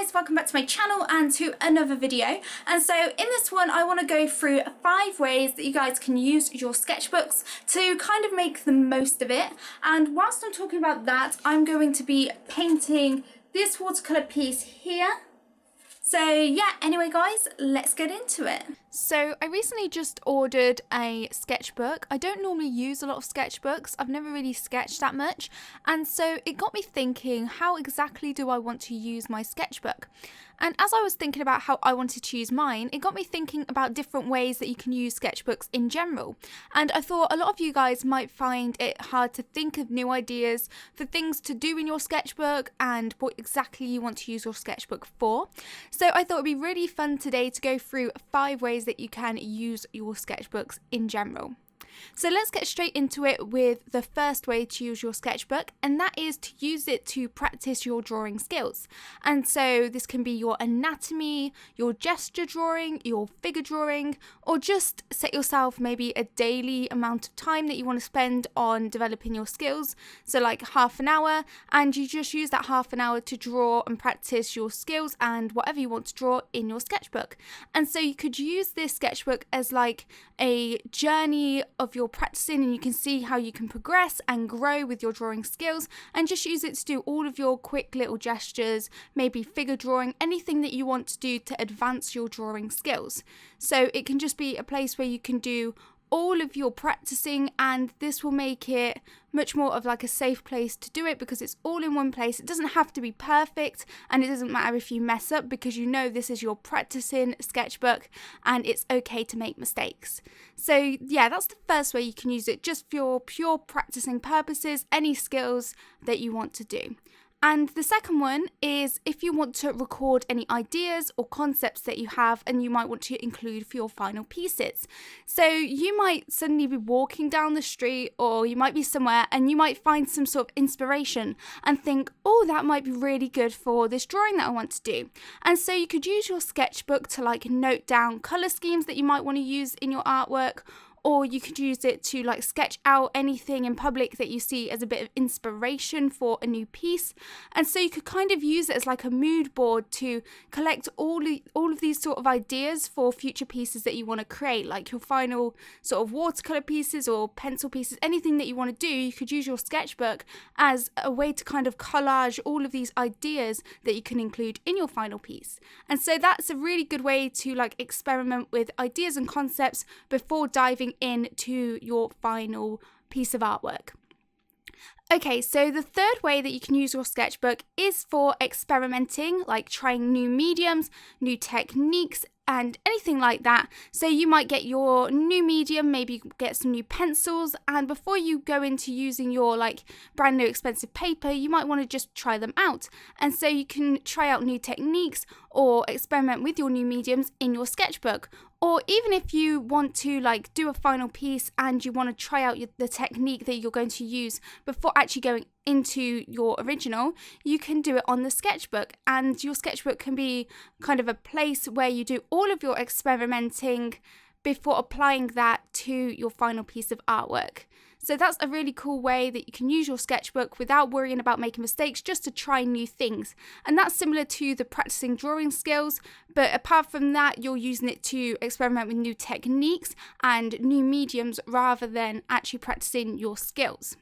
guys, welcome back to my channel and to another video. And so in this one I want to go through 5 ways that you guys can use your sketchbooks to kind of make the most of it. And whilst I'm talking about that, I'm going to be painting this watercolour piece here. So yeah, anyway guys, let's get into it. So I recently just ordered a sketchbook. I don't normally use a lot of sketchbooks. I've never really sketched that much. And so it got me thinking, how exactly do I want to use my sketchbook? And as I was thinking about how I wanted to use mine, it got me thinking about different ways that you can use sketchbooks in general. And I thought a lot of you guys might find it hard to think of new ideas for things to do in your sketchbook and what exactly you want to use your sketchbook for. So I thought it'd be really fun today to go through 5 ways that you can use your sketchbooks in general. So let's get straight into it with the first way to use your sketchbook, and that is to use it to practice your drawing skills. And so this can be your anatomy, your gesture drawing, your figure drawing, or just set yourself maybe a daily amount of time that you want to spend on developing your skills. So like half an hour, and you just use that half an hour to draw and practice your skills and whatever you want to draw in your sketchbook. And so you could use this sketchbook as like a journey of your practicing, and you can see how you can progress and grow with your drawing skills, and just use it to do all of your quick little gestures, maybe figure drawing, anything that you want to do to advance your drawing skills. So it can just be a place where you can do all of your practicing, and this will make it much more of like a safe place to do it because it's all in one place. It doesn't have to be perfect, and it doesn't matter if you mess up because you know this is your practicing sketchbook and it's okay to make mistakes. So yeah, that's the first way you can use it, just for your pure practicing purposes, any skills that you want to do. And the second one is if you want to record any ideas or concepts that you have and you might want to include for your final pieces. So you might suddenly be walking down the street, or you might be somewhere and you might find some sort of inspiration and think, oh, that might be really good for this drawing that I want to do. And so you could use your sketchbook to like note down colour schemes that you might want to use in your artwork, or you could use it to like sketch out anything in public that you see as a bit of inspiration for a new piece. And so you could kind of use it as like a mood board to collect all of these sort of ideas for future pieces that you want to create, like your final sort of watercolor pieces or pencil pieces, anything that you want to do. You could use your sketchbook as a way to kind of collage all of these ideas that you can include in your final piece. And so that's a really good way to like experiment with ideas and concepts before diving into your final piece of artwork. Okay, so the third way that you can use your sketchbook is for experimenting, like trying new mediums, new techniques, and anything like that. So you might get your new medium, maybe get some new pencils, and before you go into using your like brand new expensive paper, you might want to just try them out. And so you can try out new techniques or experiment with your new mediums in your sketchbook. Or even if you want to like do a final piece and you want to try out the technique that you're going to use before actually going into your original, you can do it on the sketchbook. And your sketchbook can be kind of a place where you do all of your experimenting before applying that to your final piece of artwork. So that's a really cool way that you can use your sketchbook without worrying about making mistakes, just to try new things. And that's similar to the practicing drawing skills, but apart from that, you're using it to experiment with new techniques and new mediums rather than actually practicing your skills.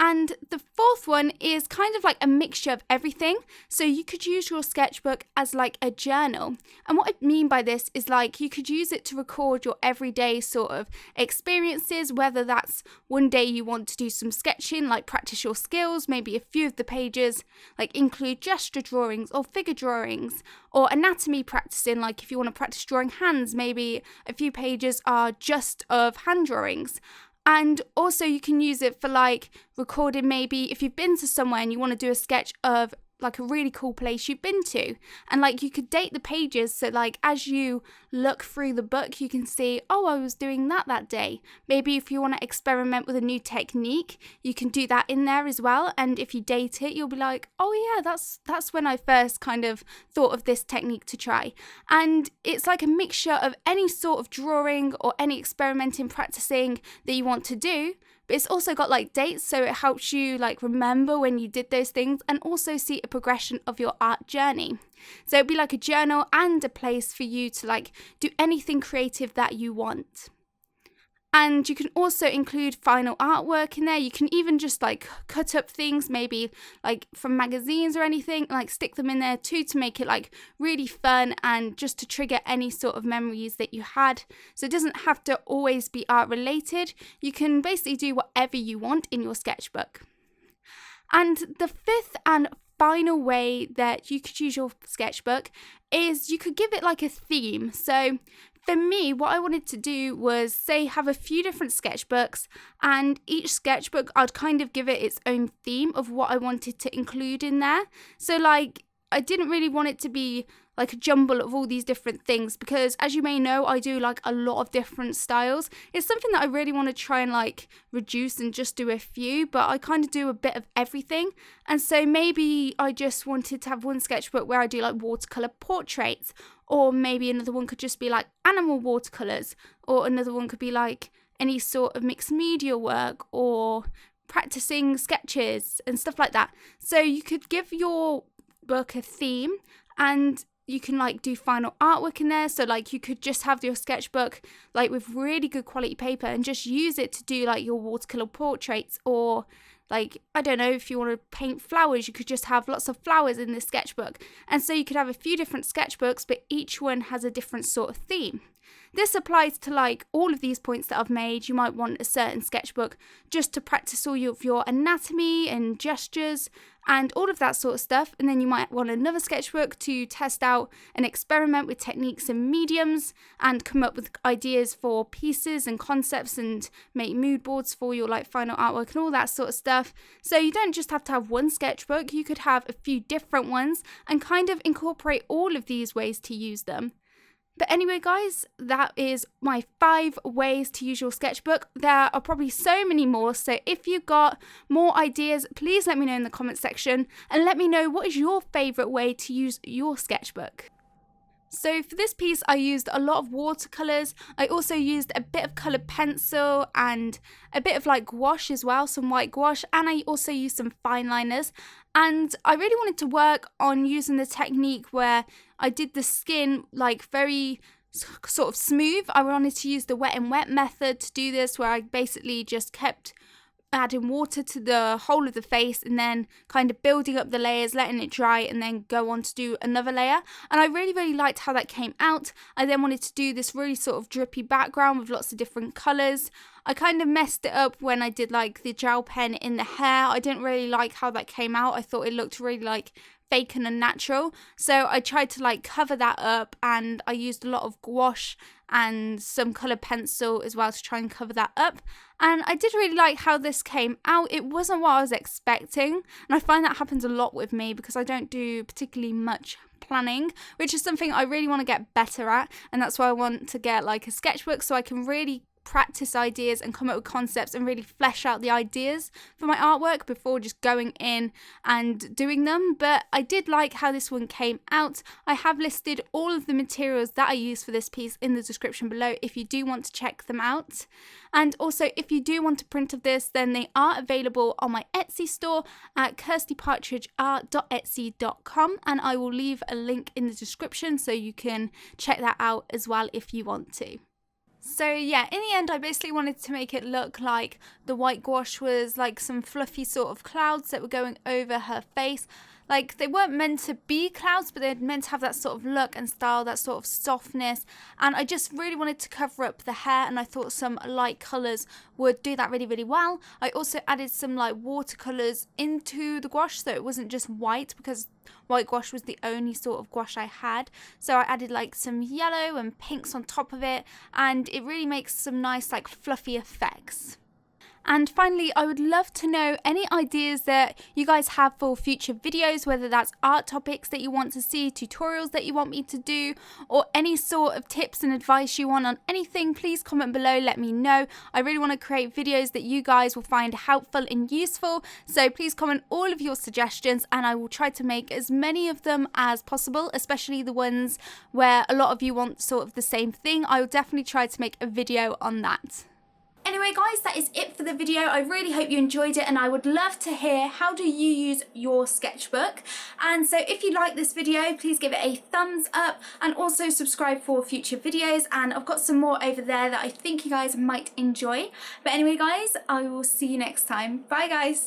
And the fourth one is kind of like a mixture of everything. So you could use your sketchbook as like a journal. And what I mean by this is like you could use it to record your everyday sort of experiences, whether that's one day you want to do some sketching, like practice your skills, maybe a few of the pages like include gesture drawings or figure drawings, or anatomy practicing, like if you want to practice drawing hands, maybe a few pages are just of hand drawings. And also you can use it for like recording, maybe if you've been to somewhere and you want to do a sketch of like a really cool place you've been to, and like you could date the pages, so like as you look through the book you can see, oh, I was doing that day. Maybe if you want to experiment with a new technique, you can do that in there as well, and if you date it you'll be like, oh yeah, that's when I first kind of thought of this technique to try. And it's like a mixture of any sort of drawing or any experimenting, practicing that you want to do, but it's also got like dates, so it helps you like remember when you did those things and also see a progression of your art journey. So it'd be like a journal and a place for you to like do anything creative that you want. And you can also include final artwork in there. You can even just like cut up things, maybe like from magazines or anything, like stick them in there too to make it like really fun and just to trigger any sort of memories that you had. So it doesn't have to always be art related. You can basically do whatever you want in your sketchbook. And the fifth and final way that you could use your sketchbook is you could give it like a theme. So for me, what I wanted to do was, say, have a few different sketchbooks, and each sketchbook I'd kind of give it its own theme of what I wanted to include in there. So like, I didn't really want it to be like a jumble of all these different things, because as you may know, I do like a lot of different styles. It's something that I really want to try and like reduce and just do a few, but I kind of do a bit of everything. And so maybe I just wanted to have one sketchbook where I do like watercolor portraits, or maybe another one could just be like animal watercolors, or another one could be like any sort of mixed media work or practicing sketches and stuff like that. So you could give your book a theme, and you can like do final artwork in there. So like you could just have your sketchbook like with really good quality paper and just use it to do like your watercolor portraits, or like, I don't know, if you want to paint flowers, you could just have lots of flowers in this sketchbook. And so you could have a few different sketchbooks, but each one has a different sort of theme. This applies to like all of these points that I've made. You might want a certain sketchbook just to practice all of your anatomy and gestures and all of that sort of stuff. And then you might want another sketchbook to test out and experiment with techniques and mediums and come up with ideas for pieces and concepts and make mood boards for your like final artwork and all that sort of stuff. So you don't just have to have one sketchbook, you could have a few different ones and kind of incorporate all of these ways to use them. But anyway, guys, that is my 5 ways to use your sketchbook. There are probably so many more, so if you've got more ideas, please let me know in the comment section and let me know what is your favourite way to use your sketchbook. So for this piece, I used a lot of watercolours. I also used a bit of coloured pencil and a bit of like gouache as well, some white gouache, and I also used some fine liners. And I really wanted to work on using the technique where I did the skin like very sort of smooth. I wanted to use the wet and wet method to do this, where I basically just kept adding water to the whole of the face and then kind of building up the layers, letting it dry, and then go on to do another layer. And I really liked how that came out. I then wanted to do this really sort of drippy background with lots of different colours. I kind of messed it up when I did like the gel pen in the hair. I didn't really like how that came out. I thought it looked really like fake and unnatural. So I tried to like cover that up, and I used a lot of gouache and some coloured pencil as well to try and cover that up. And I did really like how this came out. It wasn't what I was expecting, and I find that happens a lot with me because I don't do particularly much planning, which is something I really want to get better at, and that's why I want to get like a sketchbook so I can really practice ideas and come up with concepts and really flesh out the ideas for my artwork before just going in and doing them. But I did like how this one came out. I have listed all of the materials that I used for this piece in the description below if you do want to check them out. And also, if you do want a print of this, then they are available on my Etsy store at kirstypartridgeart.etsy.com, and I will leave a link in the description so you can check that out as well if you want to. So yeah, in the end, I basically wanted to make it look like the white gouache was like some fluffy sort of clouds that were going over her face. Like, they weren't meant to be clouds, but they're meant to have that sort of look and style, that sort of softness. And I just really wanted to cover up the hair, and I thought some light colours would do that really well. I also added some like watercolours into the gouache, so it wasn't just white, because white gouache was the only sort of gouache I had. So I added like some yellow and pinks on top of it, and it really makes some nice like fluffy effects. And finally, I would love to know any ideas that you guys have for future videos, whether that's art topics that you want to see, tutorials that you want me to do, or any sort of tips and advice you want on anything. Please comment below, let me know. I really want to create videos that you guys will find helpful and useful, so please comment all of your suggestions and I will try to make as many of them as possible, especially the ones where a lot of you want sort of the same thing. I will definitely try to make a video on that. Anyway guys, that is it for the video. I really hope you enjoyed it, and I would love to hear how do you use your sketchbook. And so if you like this video, please give it a thumbs up and also subscribe for future videos, and I've got some more over there that I think you guys might enjoy. But anyway guys, I will see you next time. Bye guys.